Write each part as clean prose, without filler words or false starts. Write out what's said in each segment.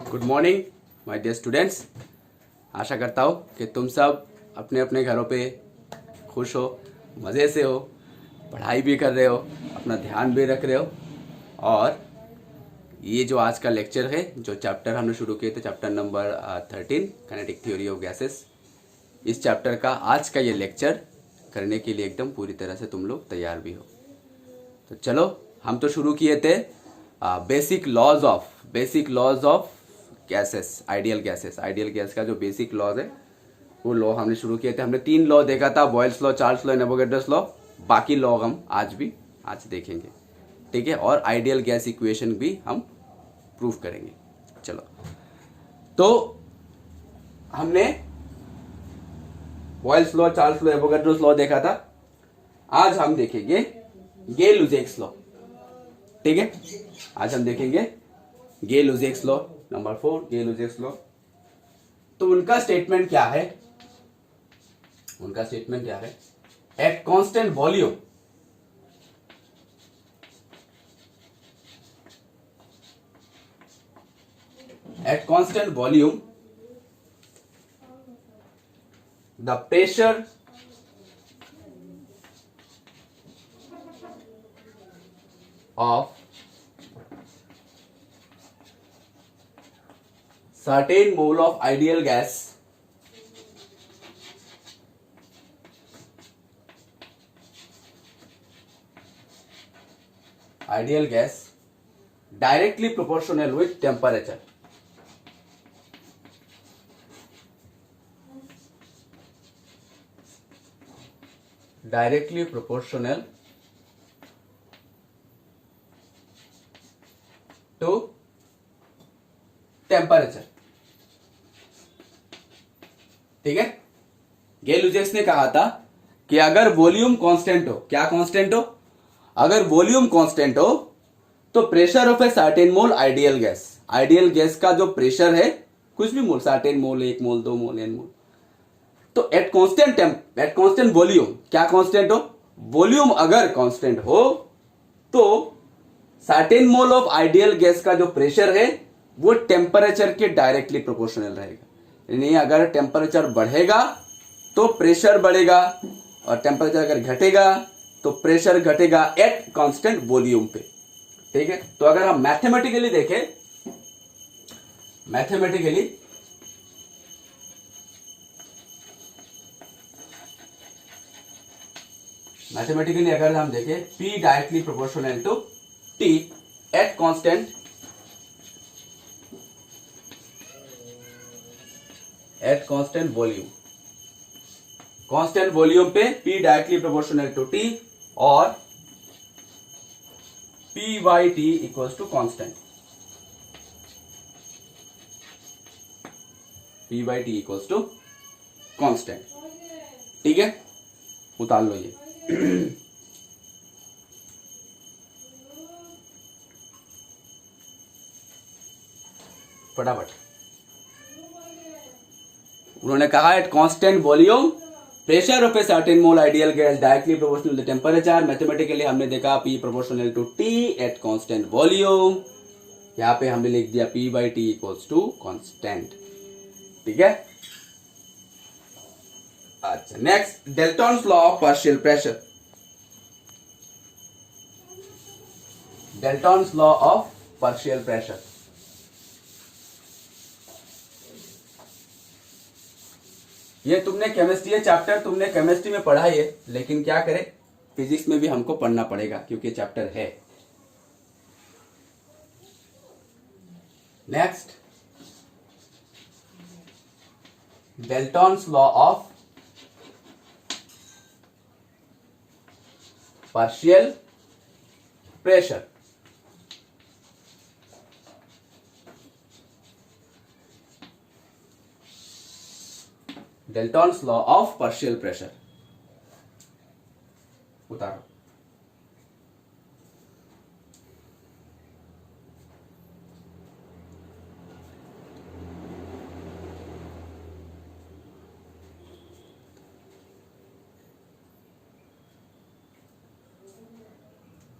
Good morning my dear students. आशा करता हूँ कि तुम सब अपने अपने घरों पे खुश हो, मज़े से हो, पढ़ाई भी कर रहे हो, अपना ध्यान भी रख रहे हो। और ये जो आज का लेक्चर है, जो चैप्टर हमने शुरू किए थे, chapter number 13 kinetic theory of gases, इस चैप्टर का आज का ये लेक्चर करने के लिए एकदम पूरी तरह से तुम लोग तैयार भी हो। तो चलो, हम तो शुरू किए थे basic laws of gases, ideal gas का जो बेसिक लॉज है वो लॉ हमने शुरू किए थे। हमने 3 लॉ देखा था, Boyle's law, Charles law, Avogadro's law. बाकी लॉ हम आज देखेंगे, ठीक है। और आइडियल गैस इक्वेशन भी हम प्रूव करेंगे। चलो, तो हमने Boyle's law, Charles law, Avogadro's law देखा था। आज हम देखेंगे गे-लुजेक्स लॉ, ठीक है। आज हम देखेंगे गे-लुजेक्स लॉ नंबर 4, गे-लुजेक्स लॉ। तो उनका स्टेटमेंट क्या है? Eight constant volume the pressure of certain mole of ideal gas directly proportional with temperature. Directly proportional to temperature, ठीक है। गे-लुजेक्स ने कहा था कि अगर वॉल्यूम कांस्टेंट हो, क्या कांस्टेंट हो? अगर वॉल्यूम कांस्टेंट हो तो pressure of a certain mole ideal gas का जो प्रेशर है, कुछ भी मोल, सर्टेन मोल, 1 मोल, 2 मोल, n मोल, तो एट कांस्टेंट वॉल्यूम, क्या कांस्टेंट हो? वॉल्यूम अगर कांस्टेंट हो तो certain mole of ideal gas का जो प्रेशर है वो टेम्परेचर के डायरेक्टली प्रोपोर्शनल रहेगा। यानी अगर टेम्परेचर बढ़ेगा तो प्रेशर बढ़ेगा, और टेम्परेचर अगर घटेगा तो प्रेशर घटेगा एट कांस्टेंट वॉल्यूम पे, ठीक है। तो अगर हम मैथमेटिकली देखें, मैथमेटिकली अगर हम देखें, P directly proportional to T at constant volume पे P directly proportional to T और P by T equals to constant, P by T equals to constant, ठीक है। उतार लो ये। फटाफट। उन्होंने कहा at constant volume pressure of a certain mole ideal gas directly proportional to temperature. Mathematically हमने देखा P proportional to T at constant volume. यहां पे हमने लिख दिया P by T equals to constant, ठीक है। अच्छा, next, Dalton's law of partial pressure. Dalton's law of partial pressure, ये तुमने केमिस्ट्री, ये चैप्टर तुमने केमिस्ट्री में पढ़ा है, लेकिन क्या करें, फिजिक्स में भी हमको पढ़ना पड़ेगा क्योंकि चैप्टर है। Next, Dalton's law of partial pressure. Dalton's law of partial pressure उतारो।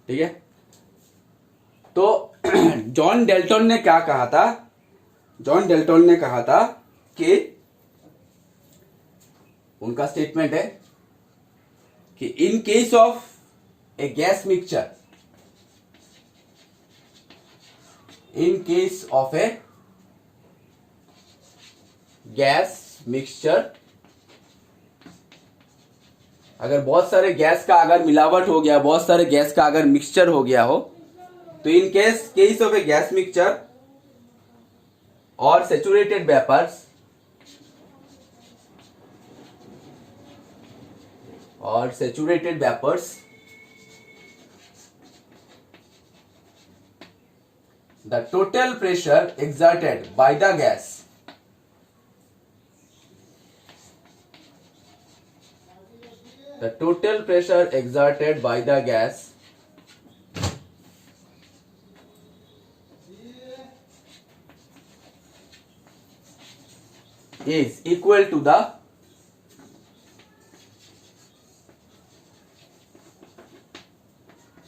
ठीक है। तो जॉन डेल्टन ने क्या कहा था जॉन डेल्टन ने कहा था कि उनका स्टेटमेंट है कि इन case of a gas mixture, in case of a gas mixture, अगर बहुत सारे गैस का अगर मिलावट हो गया, बहुत सारे गैस का अगर मिक्सचर हो गया हो, तो in case of a gas mixture और सैचुरेटेड वेपर्स, और saturated vapours, the total pressure exerted by the gas is equal to the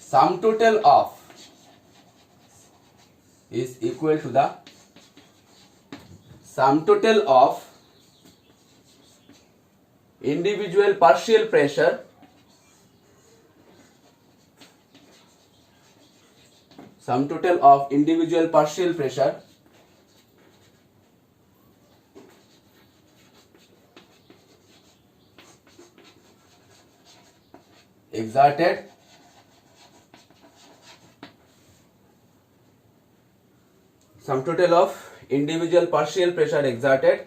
sum total of individual partial pressure exerted sum total of individual partial pressure exerted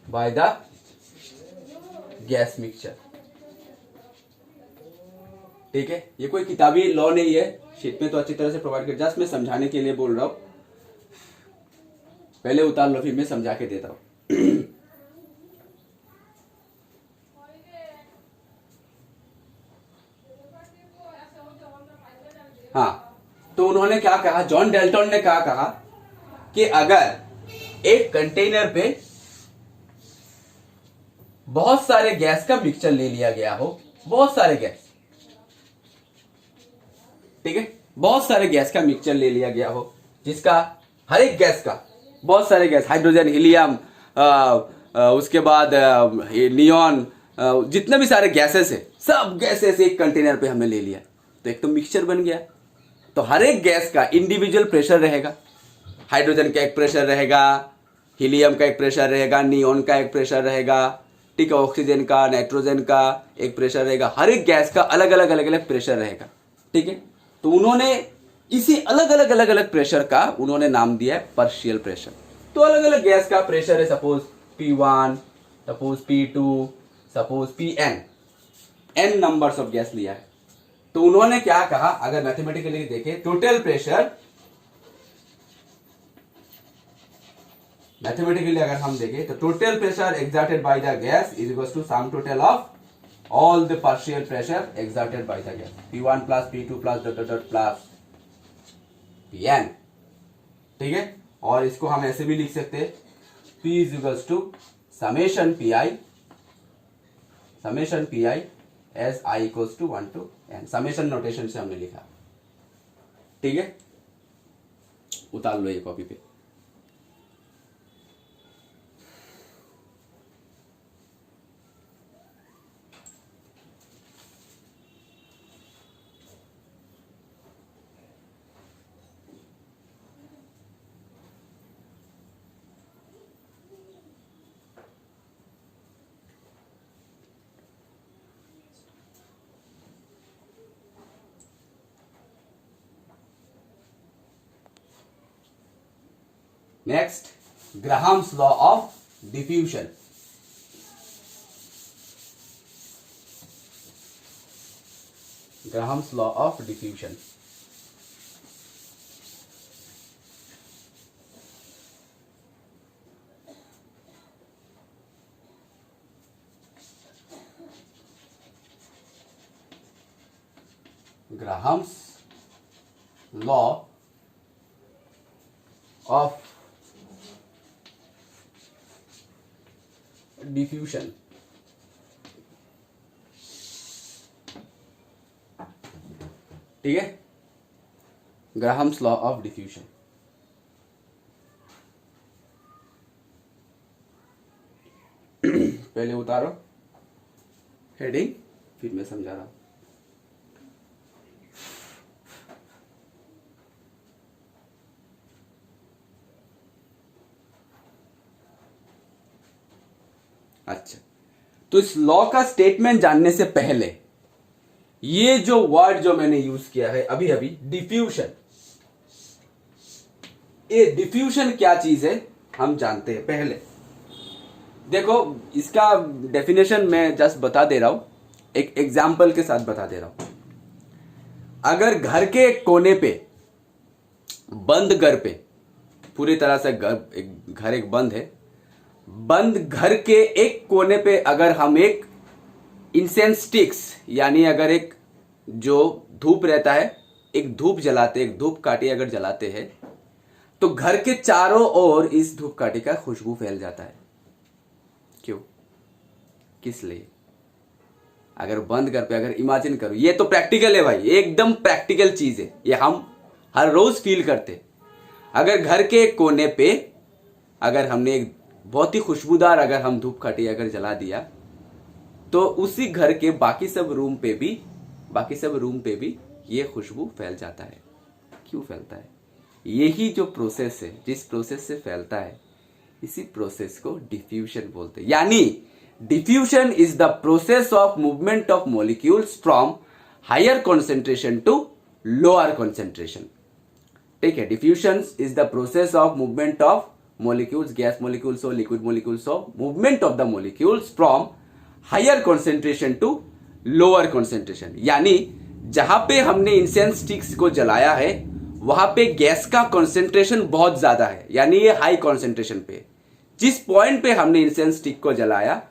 by the gas mixture। ठीक है, ये कोई किताबी law नहीं है, sheet में तो अच्छी तरह से प्रोवाइड कर, जस्ट मैं समझाने के लिए बोल रहा हूं। पहले उतार लो, फिर मैं समझा के देता हूं। हाँ, तो उन्होंने क्या कहा, जॉन डेल्टन ने क्या कहा कि अगर एक कंटेनर पे बहुत सारे गैस का मिक्सचर ले लिया गया हो, बहुत सारे गैस, ठीक है, बहुत सारे गैस का मिक्सचर ले लिया गया हो, जिसका हर एक गैस का बहुत सारे गैस, हाइड्रोजन, हीलियम, उसके बाद नियॉन, जितने भी सारे गैसेस है, सब गैसेस एक कंटेनर पे हमने ले लिया, तो एक तो मिक्सचर बन गया। तो हर एक गैस का इंडिविजुअल प्रेशर रहेगा, हाइड्रोजन का एक प्रेशर रहेगा, हीलियम का एक प्रेशर रहेगा, नियॉन का एक प्रेशर रहेगा, ठीक है, ऑक्सीजन का, नाइट्रोजन का एक प्रेशर रहेगा, हर एक गैस का अलग अलग प्रेशर रहेगा, ठीक है। तो उन्होंने इसी अलग अलग प्रेशर का उन्होंने नाम दिया है पार्शियल प्रेशर। तो अलग अलग गैस का प्रेशर है, suppose P1, suppose P2, suppose Pn, n numbers of gas लिया है। तो उन्होंने क्या कहा, अगर मैथमेटिकली देखें, टोटल प्रेशर, मैथमेटिकली अगर हम देखें तो total pressure exerted by the gas is equal to sum total of all the partial pressure exerted by the gas, P1 plus P2 plus dot plus Pn, ठीक है। और इसको हम ऐसे भी लिख सकते हैं, P is equal to summation Pi as I equals to 1 to n, summation notation से हमने लिखा, ठीक है। उतार लो ये कॉपी पे। Next, Graham's law of diffusion. Graham's law of diffusion. Graham's law of diffusion, ठीक है, ग्राहम्स लॉ ऑफ डिफ्यूजन। पहले उतारो हेडिंग, फिर मैं समझा रहा हूं। अच्छा, तो इस लॉ का स्टेटमेंट जानने से पहले ये जो वर्ड जो मैंने यूज किया है अभी अभी, डिफ्यूशन, ये डिफ्यूशन क्या चीज है हम जानते हैं। पहले देखो इसका डेफिनेशन मैं जस्ट बता दे रहा हूं, एक एग्जाम्पल के साथ बता दे रहा हूं। अगर घर के एक कोने पे, बंद घर पे, पूरी तरह से घर एक बंद है, बंद घर के एक कोने पे अगर हम एक इंसेंस स्टिक्स, यानी अगर एक जो धूप रहता है, एक धूप जलाते, एक धूप काठी अगर जलाते हैं, तो घर के चारों ओर इस धूप काठी का खुशबू फैल जाता है। क्यों? किस लिए? अगर बंद घर पे, अगर इमेजिन करो, ये तो प्रैक्टिकल है भाई, एकदम प्रैक्टिकल चीज है, ये हम हर रोज फील करते। अगर घर के एक कोने पे अगर हमने एक बहुत ही खुशबूदार अगर हम धूप काठी अगर जला दिया, तो उसी घर के बाकी सब रूम पे भी ये खुशबू फैल जाता है। क्यों फैलता है? यही जो प्रोसेस है, जिस प्रोसेस से फैलता है, इसी प्रोसेस को डिफ्यूजन बोलते हैं। यानी diffusion is the process of movement of molecules from higher concentration to lower concentration. ठीक है, diffusion is the process of movement of molecules, gas molecules or liquid molecules, so movement of the molecules from higher concentration to lower concentration। यानी जहां पे हमने incense sticks को जलाया है वहां पे गैस का कंसेंट्रेशन बहुत ज्यादा है, यानी ये हाई कंसेंट्रेशन पे। जिस पॉइंट पे हमने इंसेंस स्टिक को जलाया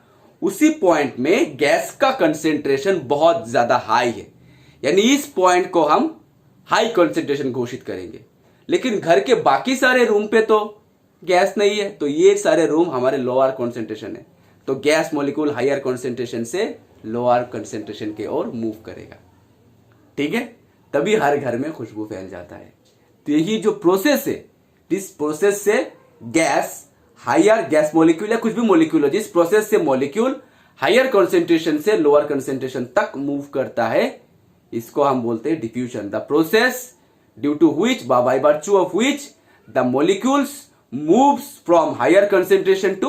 उसी पॉइंट में गैस का कंसेंट्रेशन बहुत ज्यादा हाई है, यानी इस पॉइंट को हम हाई कंसेंट्रेशन घोषित करेंगे। लेकिन घर के बाकी सारे रूम पे तो गैस नहीं है, तो ये सारे रूम हमारे लोअर कंसेंट्रेशन है, तो गैस मॉलिक्यूल हायर कंसेंट्रेशन से लोअर कंसेंट्रेशन की ओर मूव करेगा। ठीक है, तभी हर घर में खुशबू फैल जाता है। तो यही जो प्रोसेस है, जिस प्रोसेस से गैस हायर, गैस मॉलिक्यूल या कुछ भी मॉलिक्यूल हो, जिस प्रोसेस से मॉलिक्यूल हायर कंसेंट्रेशन से लोअर कंसेंट्रेशन तक मूव करता है, इसको हम बोलते हैं diffusion. The process due to which, by virtue of which the molecules moves from higher concentration to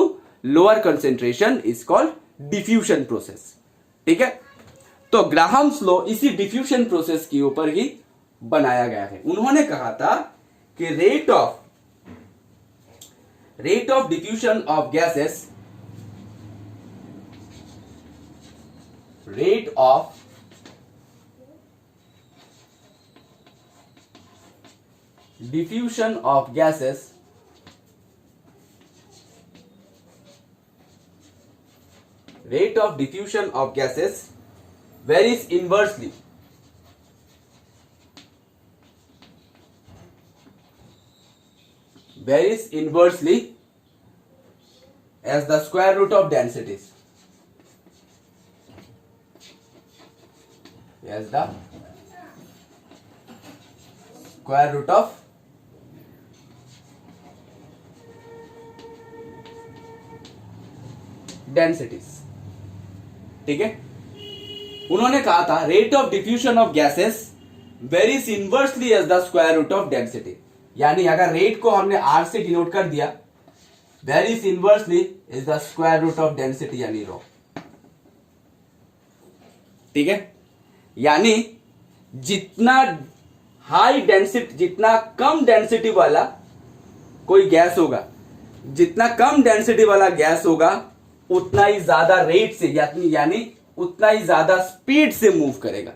lower concentration is called diffusion process। ठीक है, तो ग्राहम्स लॉ इसी डिफ्यूजन प्रोसेस के ऊपर ही बनाया गया है। उन्होंने कहा था कि rate of diffusion of gases, rate of diffusion of gases rate of diffusion of gases varies inversely as the square root of densities, as the square root of densities। ठीक है, उन्होंने कहा था rate of diffusion of gases varies inversely as the square root of density. यानी अगर rate को हमने are से डिनोट कर दिया, varies inversely is the square root of density, यानी रो। ठीक है, यानी जितना हाई डेंसिटी, जितना कम डेंसिटी वाला कोई गैस होगा, जितना कम डेंसिटी वाला गैस होगा उतना ही ज्यादा रेट से, यानी उतना ही ज्यादा स्पीड से मूव करेगा।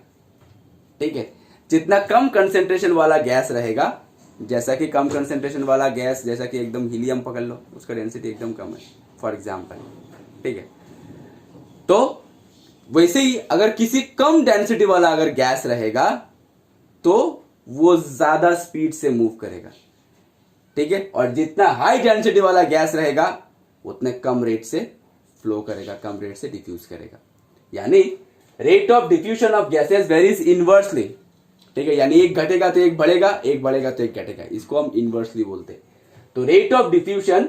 ठीक है, जितना कम कंसेंट्रेशन वाला गैस रहेगा, जैसा कि कम कंसेंट्रेशन वाला गैस, जैसा कि एकदम हीलियम पकड़ लो, उसका डेंसिटी एकदम कम है फॉर एग्जांपल। ठीक है, तो वैसे ही अगर किसी कम डेंसिटी वाला अगर गैस रहेगा तो वो ज्यादा स्पीड से मूव करेगा। ठीक है, और जितना हाई डेंसिटी वाला गैस रहेगा उतने कम रेट से फ्लो करेगा, कम रेट से डिफ्यूज करेगा। यानी rate of diffusion of gases varies inversely. ठीक है, यानी एक घटेगा तो एक बढ़ेगा, एक बढ़ेगा तो एक घटेगा, इसको हम इनवर्सली बोलते हैं। तो रेट ऑफ डिफ्यूजन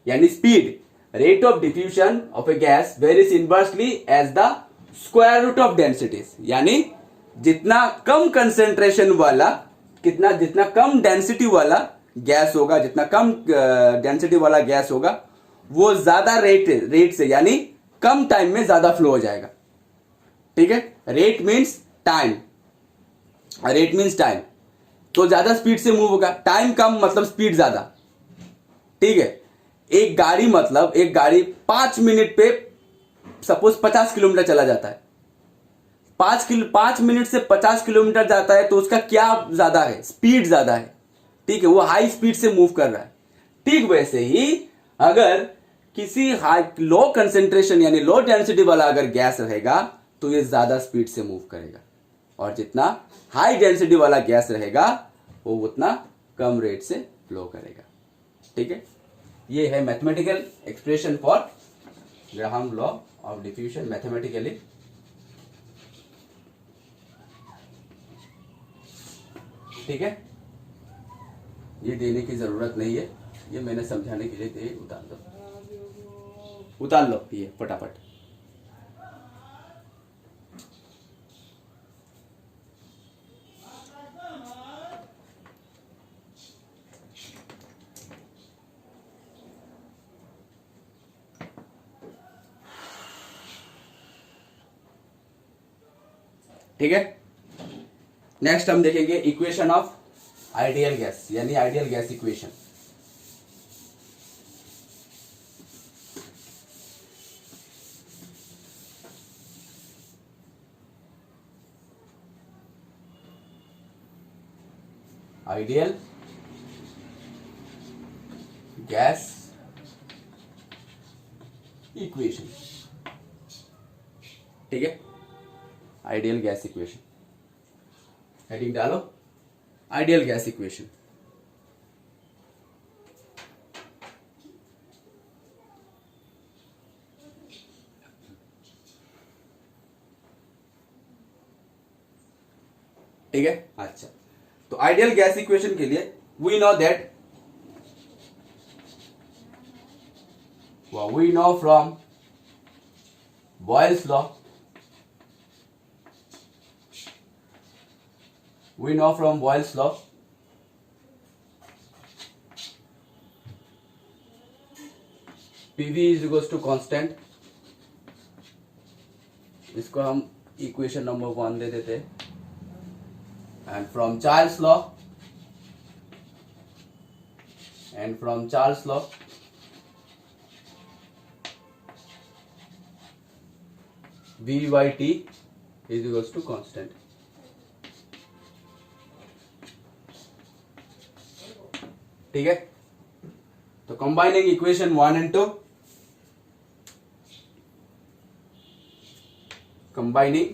यानी speed, rate of diffusion of a gas varies inversely as the square root of densities, यानी जितना कम कंसेंट्रेशन वाला, जितना कम डेंसिटी वाला गैस होगा, जितना कम डेंसिटी वाला गैस होगा, वो ज्यादा रेट से, यानी कम टाइम में ज्यादा फ्लो हो जाएगा। ठीक है, rate means time, rate means time, तो ज्यादा स्पीड से मूव होगा, टाइम कम मतलब स्पीड ज्यादा। ठीक है, एक गाड़ी 5 मिनट पे सपोज 50 किलोमीटर चला जाता है, 5 मिनट से 50 किलोमीटर जाता है, तो उसका क्या ज्यादा है, स्पीड ज्यादा है। ठीक है, वो हाई स्पीड से मूव कर रहा है। ठीक वैसे ही अगर किसी हाई लो कंसेंट्रेशन यानी लो डेंसिटी वाला अगर गैस रहेगा तो ये ज्यादा स्पीड से मूव करेगा, और जितना हाई डेंसिटी वाला गैस रहेगा वो उतना कम रेट से फ्लो करेगा। ठीक है, ये है mathematical expression for Graham law of diffusion mathematically. ठीक है, ये देने की जरूरत नहीं है, ये मैंने समझाने के लिए दे, उतार लो ये फटाफट। ठीक है, नेक्स्ट हम देखेंगे इक्वेशन ऑफ आइडियल गैस, यानी ideal gas equation. Ideal gas equation. ठीक है, आइडियल गैस इक्वेशन, हेडिंग डालो आइडियल गैस इक्वेशन। ठीक है, अच्छा, तो आइडियल गैस इक्वेशन के लिए we know that, we know from Boyle's law, we know from Boyle's law PV is equals to constant, इसको हम इक्वेशन नंबर 1 दे देते हैं, and from Charles law V by T is equals to constant। ठीक है, तो combining equation 1 and 2, combining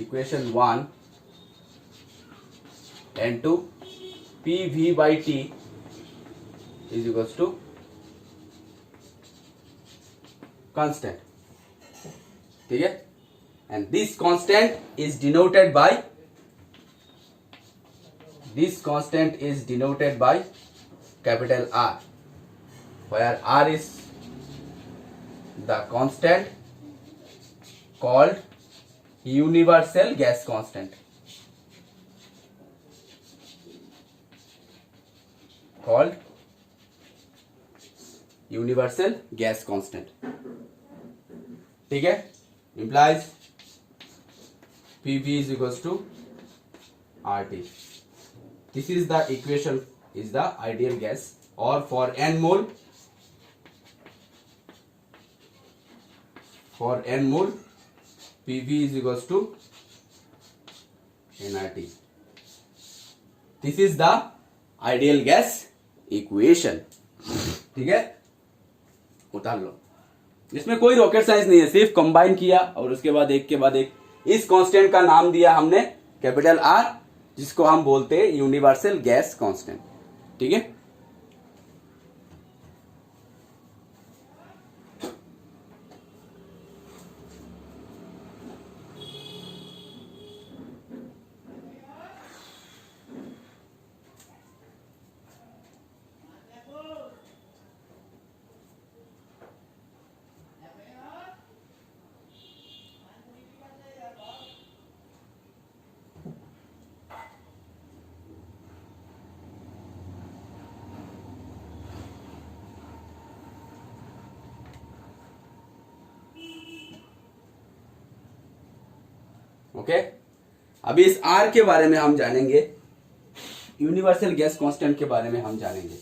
equation 1 and 2, PV by T is equals to constant। ठीक है, and this constant is denoted by capital R, where R is the constant called universal gas constant, ठीक है, implies PV is equals to RT। This is the equation, is the ideal gas, or for n mole PV is equals to nRT। This is the ideal gas equation। ठीक है, उतार लो, इसमें कोई rocket science नहीं है, सिर्फ combine किया और उसके बाद एक के बाद एक। इस कांस्टेंट का नाम दिया हमने कैपिटल आर, जिसको हम बोलते हैं यूनिवर्सल गैस कांस्टेंट। ठीक है, ओके, अभी इस आर के बारे में हम जानेंगे, यूनिवर्सल गैस कांस्टेंट के बारे में हम जानेंगे।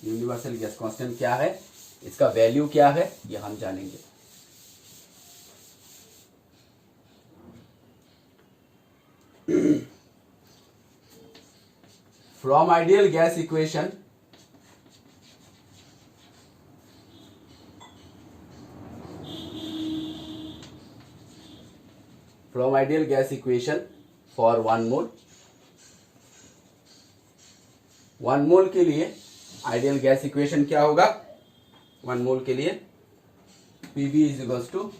यूनिवर्सल गैस कांस्टेंट क्या है, इसका वैल्यू क्या है, ये हम जानेंगे। From ideal gas equation from ideal gas equation for 1 mole, 1 मोल के लिए आइडियल गैस इक्वेशन क्या होगा, 1 मोल के लिए Pv is equals to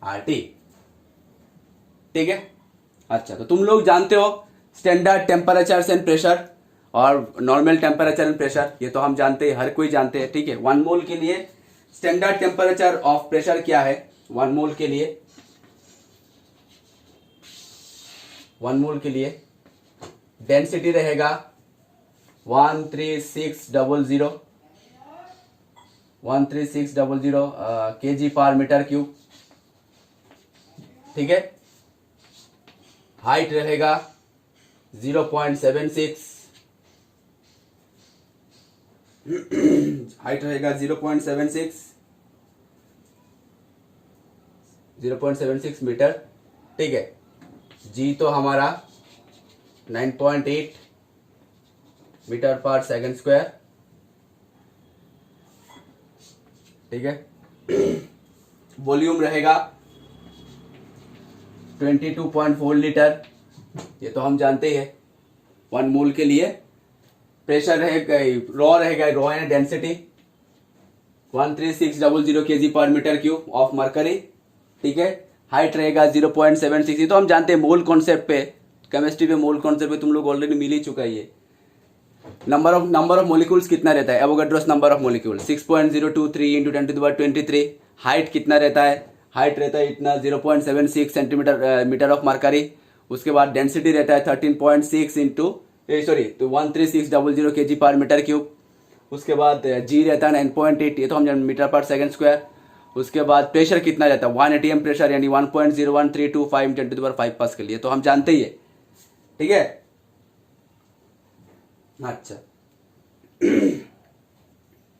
RT। ठीक है, अच्छा, तो तुम लोग जानते हो स्टैंडर्ड टेम्परेचर एंड प्रेशर और नॉर्मल टेम्परेचर एंड प्रेशर, ये तो हम जानते हैं, हर कोई जानते हैं। ठीक है, 1 मोल के लिए स्टैंडर्ड टेम्परेचर ऑफ प्रेशर क्या है, 1 मोल के लिए, 1 मोल के लिए डेंसिटी रहेगा 13600 kg पर मीटर क्यूब। ठीक है, हाइट रहेगा 0.76, हाइट रहेगा 0.76 मीटर। ठीक है, जी तो हमारा 9.8 मीटर पर सेकंड स्क्वायर। ठीक है, वॉल्यूम रहेगा 22.4 लीटर, ये तो हम जानते हैं 1 मोल के लिए। प्रेशर रहेगा, रॉ है डेंसिटी 13600 kg पर मीटर क्यूब ऑफ मरकरी। ठीक है, हाइट रहेगा 0.76, ये तो हम जानते हैं मोल कॉन्सेप्ट पे, केमिस्ट्री पे मोल कॉन्सेप्ट पे तुम लोग ऑलरेडी मिल ही चुका है ये। नंबर ऑफ मोलिक्यूल्स कितना रहता है, Avogadro's number of molecule 6.023 into 10⁻23। Height कितना रहता है, हाइट रहता है इतना 0.76 सेंटीमीटर मीटर ऑफ मरकरी। उसके बाद डेंसिटी रहता है 13.6 इंटू तो 13600 kg पर मीटर क्यूब। उसके बाद जी रहता है 9.8, ये तो हम जानते मीटर पर सेकंड स्क्वायर। उसके बाद प्रेशर कितना रहता है 1 atm प्रेशर, यानी 1.01325 10⁵ पास्कल, ये तो हम जानते ही है। ठीक है, अच्छा,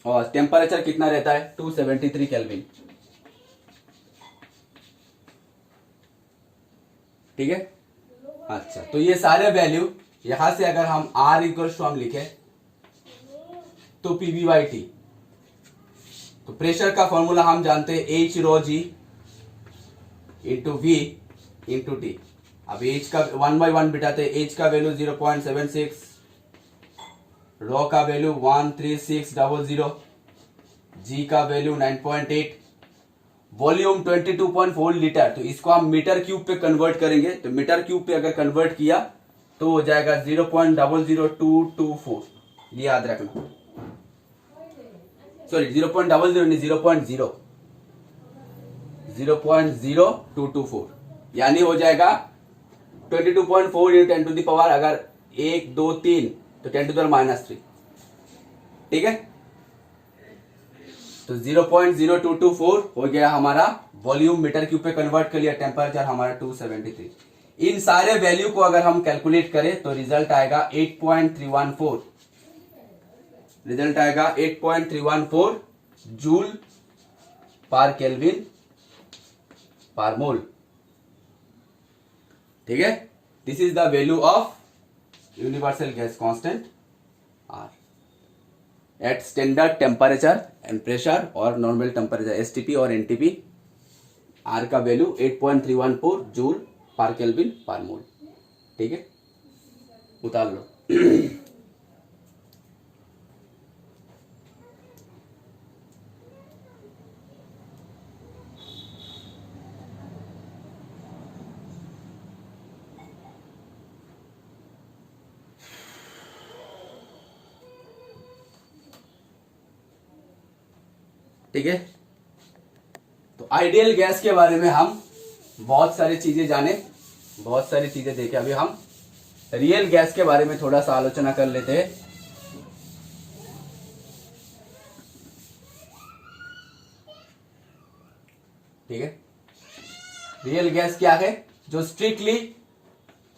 और टेम्परेचर कितना रहता है 273 केल्विन। ठीक है, अच्छा, तो ये सारे वैल्यू यहां से अगर हम R इक्वल्स टू हम लिखे तो PV/T, तो प्रेशर का फॉर्मूला हम जानते हैं H rho G into V into T। अब H का 1/1 बिठाते हैं, H का वैल्यू 0.76, रो का वैल्यू 13600, G का वैल्यू 9.8, वॉल्यूम 22.4 लीटर। तो इसको हम मीटर क्यूब पे कन्वर्ट करेंगे, तो मीटर क्यूब पे अगर कन्वर्ट किया तो हो जाएगा 0.00224, ये याद रखना। सॉरी 0.00 नहीं, 0.0224, यानी हो जाएगा 22.4 इंटू 10 टू द पावर, अगर 1 2 3 तो 10 टू द पावर -3। ठीक है, तो 0.0224 हो गया हमारा वॉल्यूम, मीटर क्यूब पे कन्वर्ट कर लिया, टेम्परेचर हमारा 273। इन सारे वैल्यू को अगर हम कैलकुलेट करें तो रिजल्ट आएगा 8.314, रिजल्ट आएगा 8.314 joule per kelvin per mole. ठीक है, this is the value of universal gas constant R at standard temperature and pressure और नॉर्मल टेम्परेचर STP और NTP। R का value 8.314 joule per kelvin per mole. ठीक है, उतार लो। ठीक है, तो आइडियल गैस के बारे में हम बहुत सारी चीजें जाने, बहुत सारी चीजें देखे। अभी हम रियल गैस के बारे में थोड़ा सा आलोचना कर लेते हैं। ठीक है। रियल गैस क्या है? जो स्ट्रिक्टली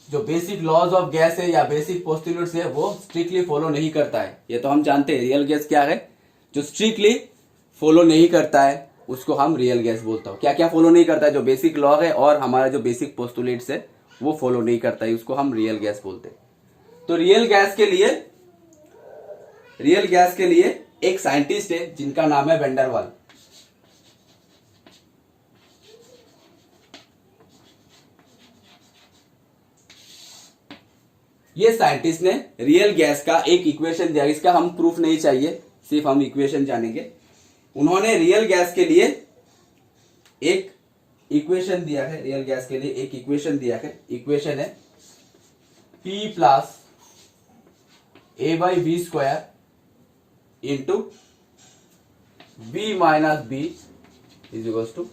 जो बेसिक लॉज ऑफ गैस है या बेसिक पोस्टुलेट्स है वो स्ट्रिक्टली फॉलो नहीं करता है। ये तो हम जानते हैं। रियल गैस क्या है? जो स्ट्रिक्टली फॉलो नहीं करता है उसको हम रियल गैस बोलता हूं। क्या क्या फॉलो नहीं करता है? जो बेसिक लॉ है और हमारा जो बेसिक पोस्टुलेट्स है वो फॉलो नहीं करता है, उसको हम रियल गैस बोलते हैं। तो रियल गैस के लिए एक साइंटिस्ट है जिनका नाम है वेंडर वाल। ये साइंटिस्ट ने रियल गैस का एक इक्वेशन दिया। इसका हम प्रूफ नहीं चाहिए, सिर्फ हम इक्वेशन जानेंगे। उन्होंने रियल गैस के लिए एक इक्वेशन दिया है। रियल गैस के लिए एक इक्वेशन दिया है। इक्वेशन है P plus A by b square into B minus b is equals to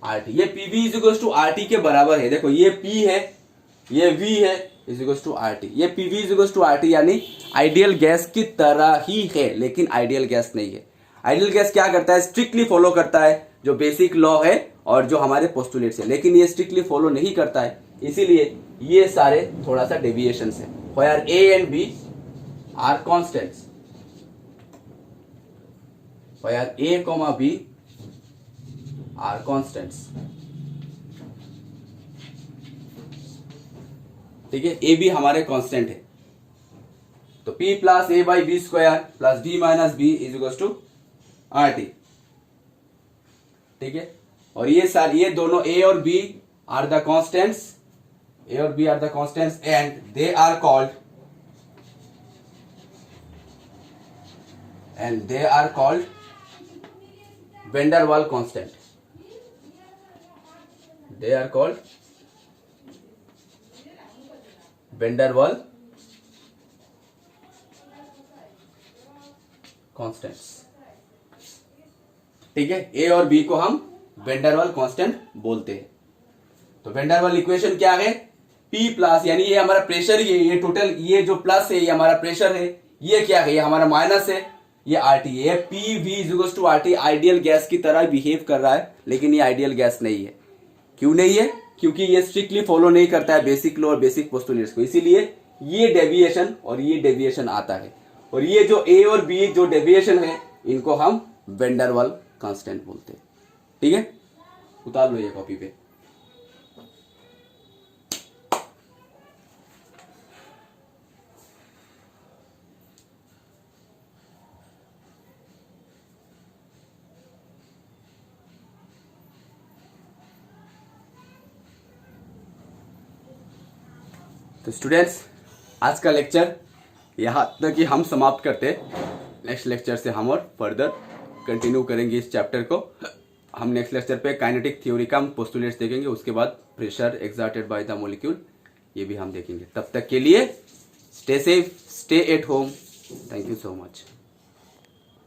R T. ये P V is equals to R T के बराबर है। देखो ये P है, ये V है, is equals to R T. ये P V is equals to R T यानी आइडियल गैस की तरह ही है, लेकिन आइडियल गैस नहीं है। आइडियल गैस क्या करता है? स्ट्रिक्टली फॉलो करता है जो बेसिक लॉ है और जो हमारे पोस्टुलेट्स है, लेकिन ये स्ट्रिक्टली फॉलो नहीं करता है। इसीलिए ये सारे थोड़ा सा डेविएशन है। Where A and B are constants, where A, B are constants. ठीक है, ए बी हमारे कांस्टेंट है। तो P plus A by b square plus B minus b is equal to R T. ठीक है, और ये दोनों A और B are the constants, A और B are the constants and they are called van der Waals constant. They are called van der Waals constants. ठीक है, ए और बी को हम वेंडर वाल कांस्टेंट बोलते हैं। तो वेंडर वाल इक्वेशन क्या है? P प्लस, यानी ये हमारा प्रेशर ही है, ये टोटल, ये जो प्लस है ये हमारा प्रेशर है, ये क्या है? ये हमारा माइनस है, ये आरटी है। P V is equal to RT ideal gas की तरह बिहेव कर रहा है, लेकिन ये आइडियल गैस नहीं है। क्यों नहीं है? क्योंकि ये स्ट्रिक्टली फॉलो नहीं करता है बेसिक लॉ और बेसिक पोस्टुलेट्स को, इसीलिए ये डेविएशन और ये डेविएशन आता है। और ये जो ए और बी जो डेविएशन है इनको हम वेंडर वाल कांस्टेंट बोलते हैं। ठीक है, उतार लो ये कॉपी पे। तो स्टूडेंट्स, आज का लेक्चर यहाँ तक ही हम समाप्त करते हैं। नेक्स्ट लेक्चर से हम और फर्दर कंटिन्यू करेंगे इस चैप्टर को। हम नेक्स्ट लेक्चर पे काइनेटिक थ्योरी का पोस्टुलेट्स देखेंगे, उसके बाद pressure exerted by the molecule ये भी हम देखेंगे। तब तक के लिए stay safe, stay at home. Thank you so much.